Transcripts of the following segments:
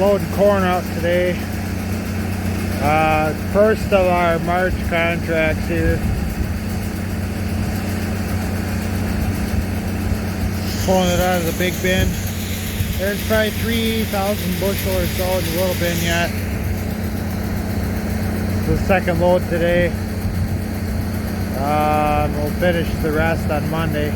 loading corn out today. First of our March contracts here. Pulling it out of the big bin. There's probably 3,000 bushel or so in the little bin yet. The second load today. We'll finish the rest on Monday.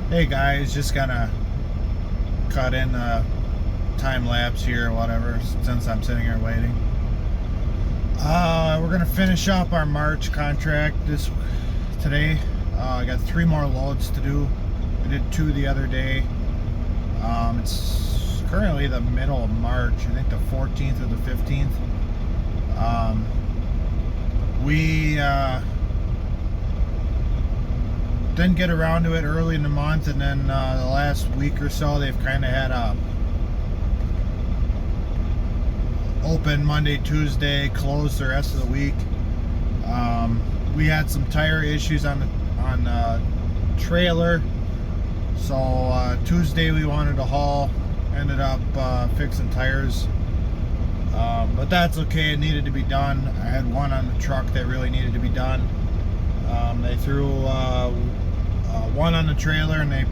Hey guys, just gonna cut in a time lapse here or whatever since I'm sitting here waiting. We're gonna finish up our March contract today. I got 3 more loads to do. I did 2 the other day. It's currently the middle of March, I think the 14th or the 15th. We didn't get around to it early in the month, and then the last week or so they've kind of had a open Monday, Tuesday, closed the rest of the week. We had some tire issues on the trailer, so Tuesday we wanted to haul, ended up fixing tires, but that's okay. It needed to be done. I had one on the truck that really needed to be done. They threw one on the trailer and they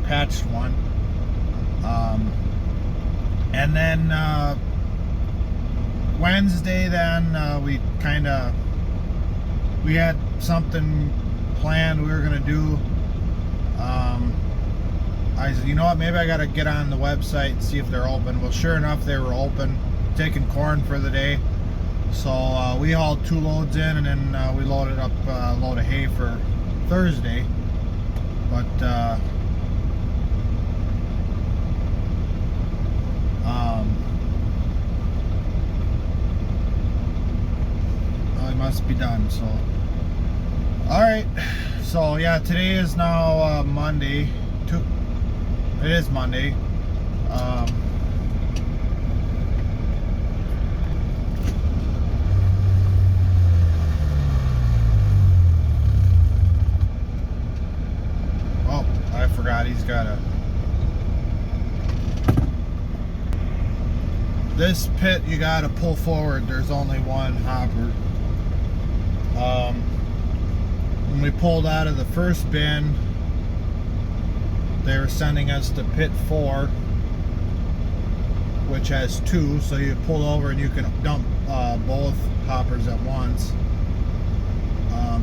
patched one, and then Wednesday we had something planned we were gonna do. I said, you know what, maybe I gotta get on the website and see if they're open. Well, sure enough, they were open, taking corn for the day. So we hauled 2 loads in, and then we loaded up a load of hay for Thursday. But well, it must be done. So all right, so yeah, today is now Monday. It is Monday. I forgot he's got this pit you gotta pull forward. There's only one hopper. When we pulled out of the first bin, they were sending us to pit 4, which has 2, so you pull over and you can dump both hoppers at once.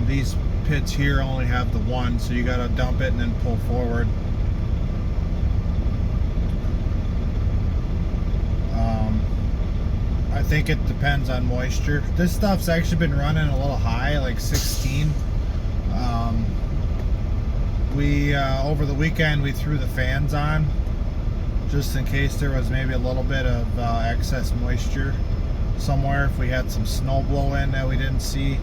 These pits here only have the one, so you got to dump it and then pull forward. I think it depends on moisture. This stuff's actually been running a little high, like 16. We over the weekend we threw the fans on just in case there was maybe a little bit of excess moisture somewhere, if we had some snow blow in that we didn't see.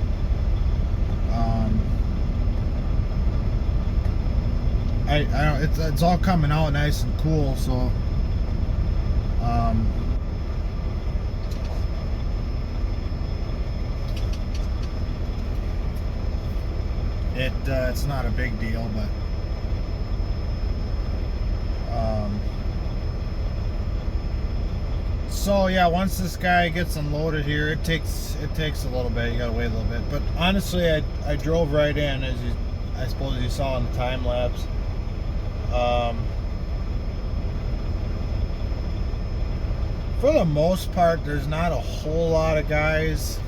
I don't, it's all coming out nice and cool, so it's not a big deal, but so yeah, once this guy gets unloaded here, it takes a little bit. You gotta wait a little bit, but honestly, I drove right in, as I suppose you saw in the time lapse. For the most part, there's not a whole lot of guys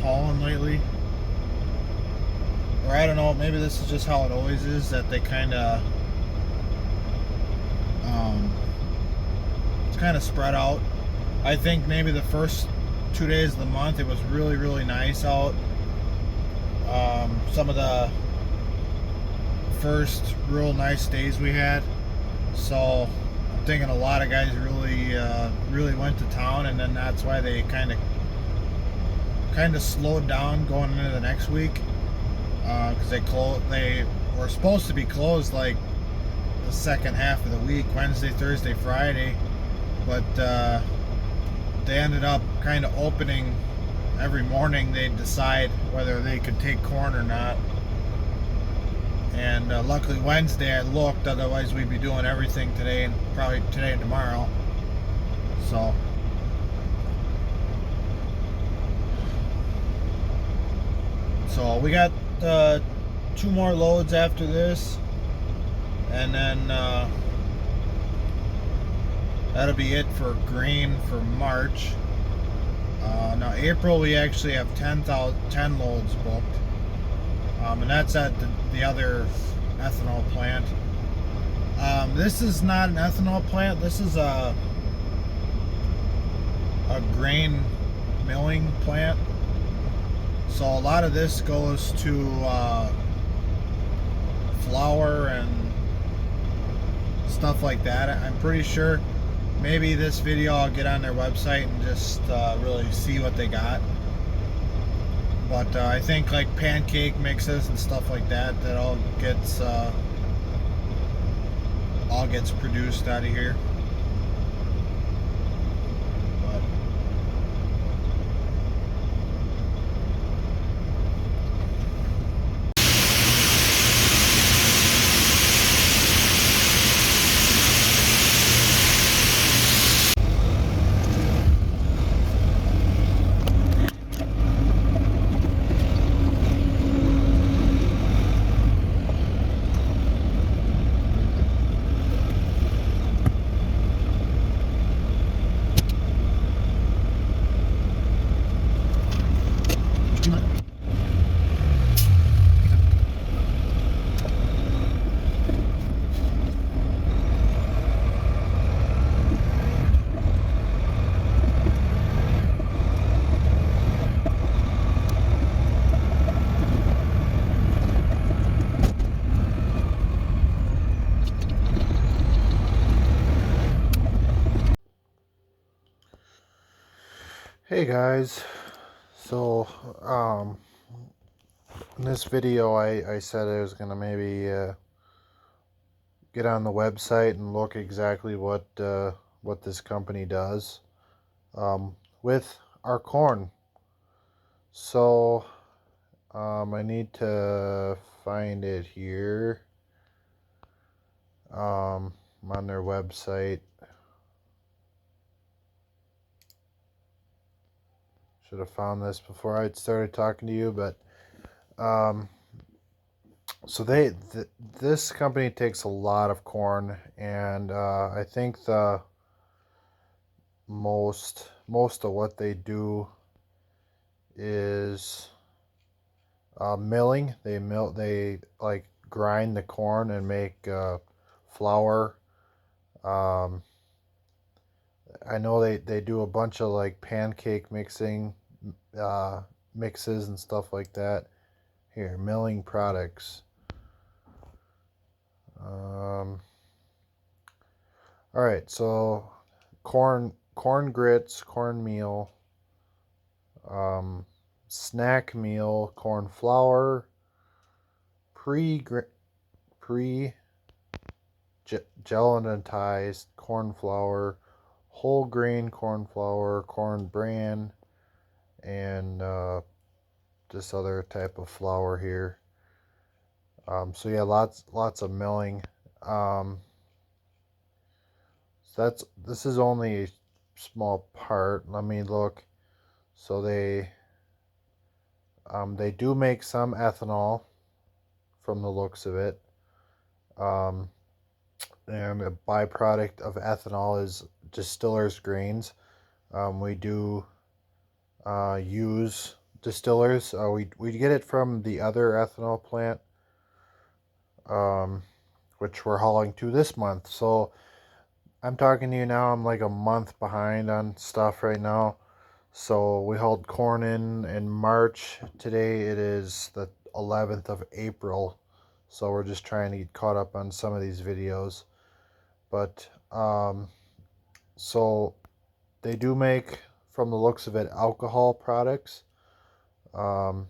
hauling lately. Or I don't know, maybe this is just how it always is, that they kind of it's kind of spread out. I think maybe the first 2 days of the month it was really, really nice out. Some of the first real nice days we had, so I'm thinking a lot of guys really went to town, and then that's why they kind of slowed down going into the next week, because they were supposed to be closed like the second half of the week, Wednesday, Thursday, Friday, but they ended up kind of opening every morning. They'd decide whether they could take corn or not, and luckily Wednesday I looked, otherwise we'd be doing everything today, and probably today and tomorrow. So we got 2 more loads after this, and then that'll be it for grain for March. Now April we actually have 10 loads booked, and that's at the other ethanol plant. This is not an ethanol plant. This is a grain milling plant. So a lot of this goes to flour and stuff like that. I'm pretty sure maybe this video I'll get on their website and just really see what they got. But I think like pancake mixes and stuff like that, that all gets produced out of here. Hey guys, so in this video I said I was gonna maybe get on the website and look exactly what this company does with our corn. So I need to find it here. I'm on their website. Should have found this before I started talking to you, but so this company takes a lot of corn, and I think the most of what they do is milling. They like grind the corn and make flour. Um, I know they do a bunch of like pancake uh, mixes and stuff like that. Here, milling products. Um, all right, so corn grits, cornmeal, um, snack meal, corn flour, pre pre gelatized corn flour, whole grain corn flour, corn bran, and this other type of flour here. So yeah, lots of milling. Um, so this is only a small part. Let me look. So they do make some ethanol from the looks of it. Um, and a byproduct of ethanol is distillers grains. We do use distillers. We get it from the other ethanol plant, um, which we're hauling to this month. So I'm talking to you now. I'm like a month behind on stuff right now. So we hauled corn in March. Today it is the 11th of April. So we're just trying to get caught up on some of these videos. But so they do make, from the looks of it, alcohol products. Um,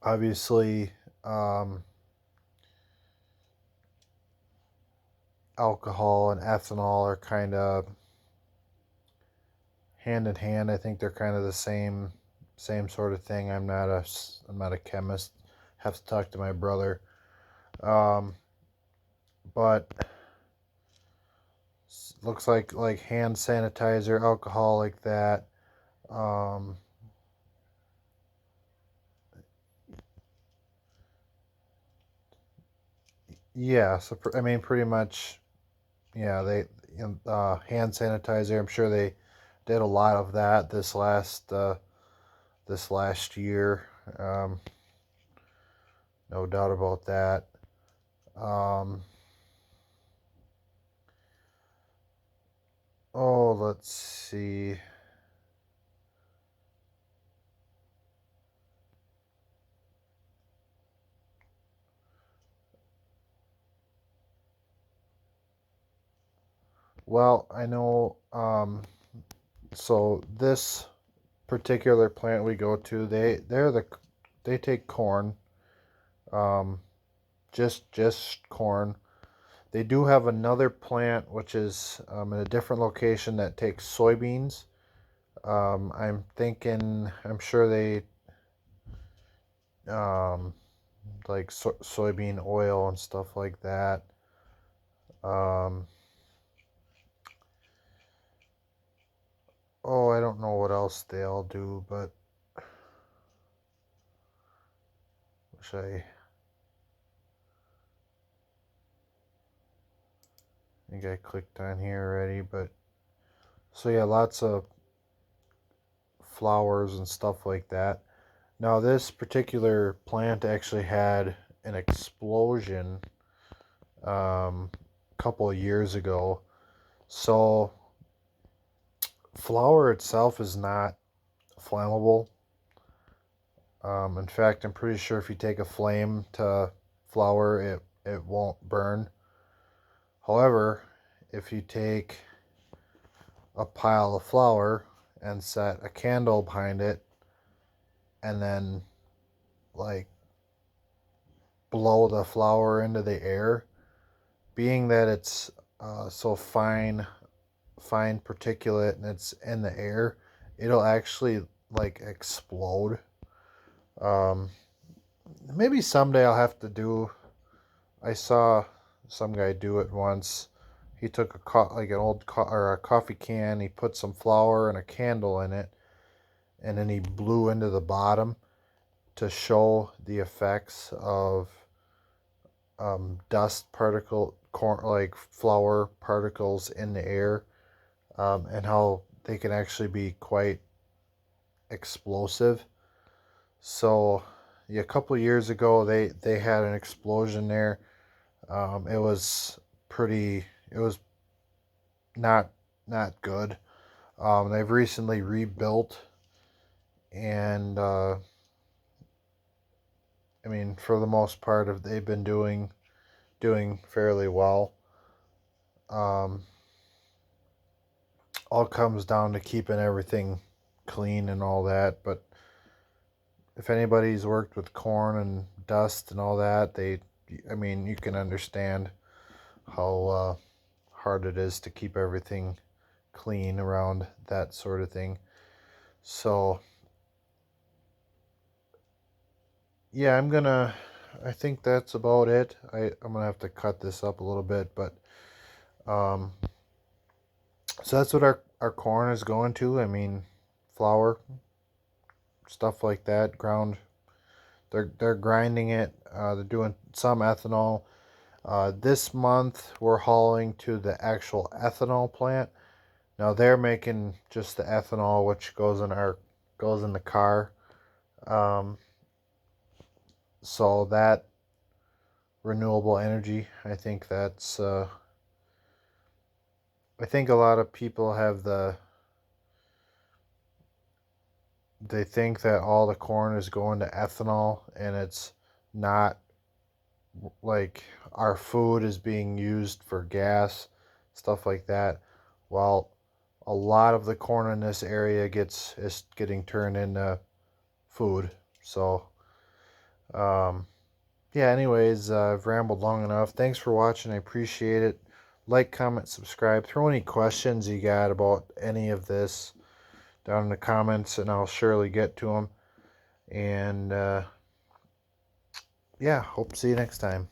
obviously, um, alcohol and ethanol are kind of hand in hand. I think they're kind of the same sort of thing. I'm not a chemist. Have to talk to my brother. Um, but looks like hand sanitizer, alcohol like that. Um, yeah, so I mean, pretty much, yeah. Hand sanitizer. I'm sure they did a lot of that this last year. Um, no doubt about that. Um, oh, let's see. Well, I know. So this particular plant we go to, they take corn, um, just corn. They do have another plant which is in a different location that takes soybeans. I'm sure they um, like soybean oil and stuff like that. Um, oh, I don't know what else they all do, but wish I think I clicked on here already. But so yeah, lots of flowers and stuff like that. Now, this particular plant actually had an explosion a couple of years ago. So, flour itself is not flammable. In fact, I'm pretty sure if you take a flame to flour, it won't burn. However, if you take a pile of flour and set a candle behind it and then like blow the flour into the air, being that it's so fine particulate and it's in the air, it'll actually like explode. Um, Maybe someday I'll have to do. I saw some guy do it once. He took like an old or a coffee can. He put some flour and a candle in it, and then he blew into the bottom to show the effects of dust particle, corn, like flour particles in the air, and how they can actually be quite explosive. So yeah, a couple years ago they had an explosion there. It was pretty. It was not not good. They've recently rebuilt, and I mean, for the most part, they've been doing fairly well. Um, all comes down to keeping everything clean and all that. But if anybody's worked with corn and dust and all that, I mean, you can understand how hard it is to keep everything clean around that sort of thing. So yeah, I think that's about it. I'm gonna have to cut this up a little bit, but um, so that's what our corn is going to. I mean, flour, stuff like that, ground. They're grinding it. They're doing some ethanol. This month we're hauling to the actual ethanol plant. Now they're making just the ethanol, which goes in the car. Um, so that renewable energy, I think a lot of people they think that all the corn is going to ethanol, and it's not. Like, our food is being used for gas, stuff like that. While a lot of the corn in this area is getting turned into food. So um, yeah, anyways, I've rambled long enough. Thanks for watching. I appreciate it. Like, comment, subscribe. Throw any questions you got about any of this down in the comments, and I'll surely get to them. And yeah, hope to see you next time.